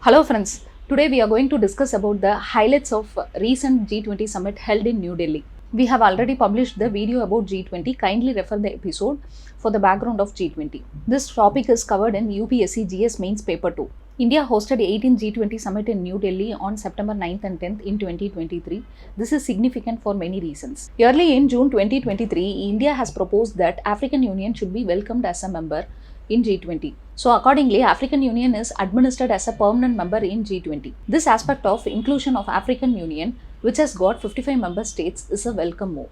Hello friends, today we are going to discuss about the highlights of recent G20 summit held in New Delhi. We have already published the video about G20, kindly refer the episode for the background of G20. This topic is covered in UPSC GS Mains Paper 2. India hosted 18th G20 summit in New Delhi on September 9th and 10th in 2023. This is significant for many reasons. Early in June 2023, India has proposed that African Union should be welcomed as a member in G20. So accordingly, African Union is administered as a permanent member in G20. This aspect of inclusion of African Union, which has got 55 member states, is a welcome move.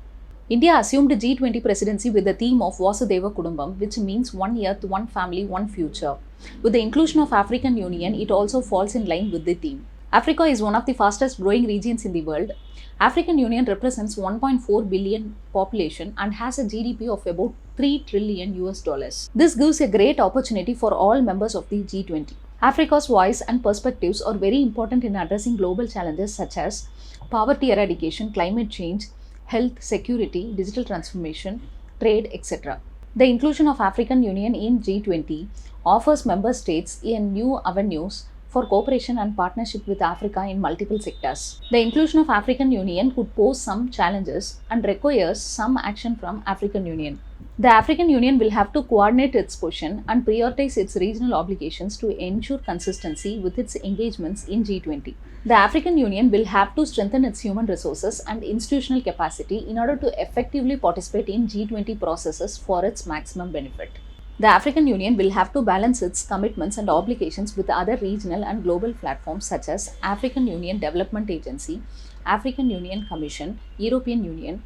India assumed G20 presidency with the theme of Vasudhaiva Kudumbakam, which means one earth, one family, one future. With the inclusion of African Union, it also falls in line with the theme. Africa is one of the fastest growing regions in the world. African Union represents 1.4 billion population and has a GDP of about 3 trillion US dollars. This gives a great opportunity for all members of the G20. Africa's voice and perspectives are very important in addressing global challenges such as poverty eradication, climate change, health, security, digital transformation, trade, etc. The inclusion of African Union in G20 offers member states a new avenues for cooperation and partnership with Africa in multiple sectors. The inclusion of African Union could pose some challenges and requires some action from African Union. The African Union will have to coordinate its position and prioritize its regional obligations to ensure consistency with its engagements in G20. The African Union will have to strengthen its human resources and institutional capacity in order to effectively participate in G20 processes for its maximum benefit. The African Union will have to balance its commitments and obligations with other regional and global platforms such as African Union Development Agency, African Union Commission, European Union,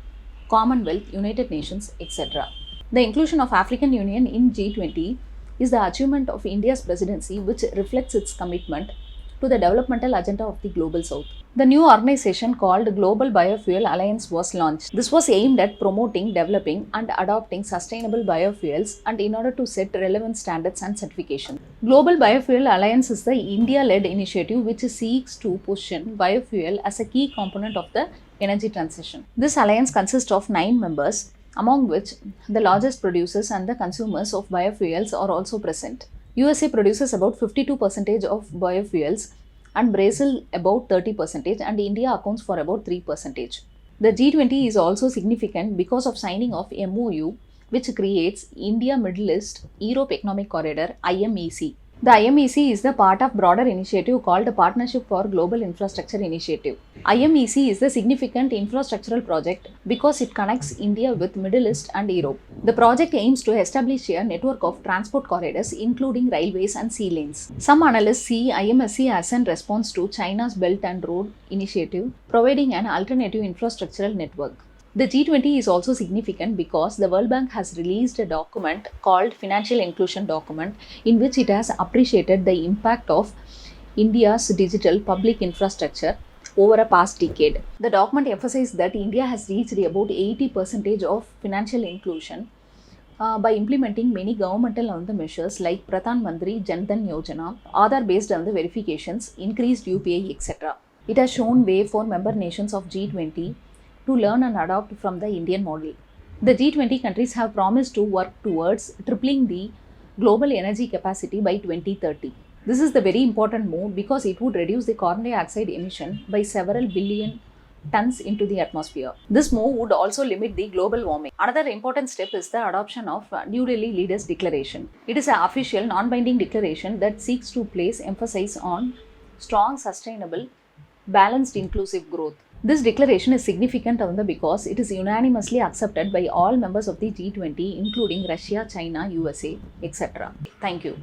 Commonwealth, United Nations, etc. The inclusion of African Union in G20 is the achievement of India's presidency, which reflects its commitment to the developmental agenda of the Global South. The new organization called Global Biofuel Alliance was launched. This was aimed at promoting, developing and adopting sustainable biofuels and in order to set relevant standards and certification. Global Biofuel Alliance is the India-led initiative which seeks to position biofuel as a key component of the energy transition. This alliance consists of 9 members, among which the largest producers and the consumers of biofuels are also present. USA produces about 52% of biofuels and Brazil about 30% and India accounts for about 3%. The G20 is also significant because of signing of MOU which creates India Middle East Europe Economic Corridor IMEC. The IMEC is the part of broader initiative called Partnership for Global Infrastructure Initiative. IMEC is the significant infrastructural project because it connects India with Middle East and Europe. The project aims to establish a network of transport corridors including railways and sea lanes. Some analysts see IMEC as a response to China's Belt and Road Initiative, providing an alternative infrastructural network. The G20 is also significant because the World Bank has released a document called Financial Inclusion Document in which it has appreciated the impact of India's digital public infrastructure over a past decade. The document emphasizes that India has reached about 80% of financial inclusion by implementing many governmental measures like Pradhan Mantri Jan Dhan Yojana, Aadhaar based on the verifications, increased UPI, etc. It has shown way for member nations of G20 to learn and adopt from the Indian model. The G20 countries have promised to work towards tripling the global energy capacity by 2030. This is the very important move because it would reduce the carbon dioxide emission by several billion tons into the atmosphere. This move would also limit the global warming. Another important step is the adoption of New Delhi Leaders Declaration. It is an official non-binding declaration that seeks to place emphasis on strong, sustainable, balanced, inclusive growth. This declaration is significant because it is unanimously accepted by all members of the G20 including Russia, China, USA, etc. Thank you.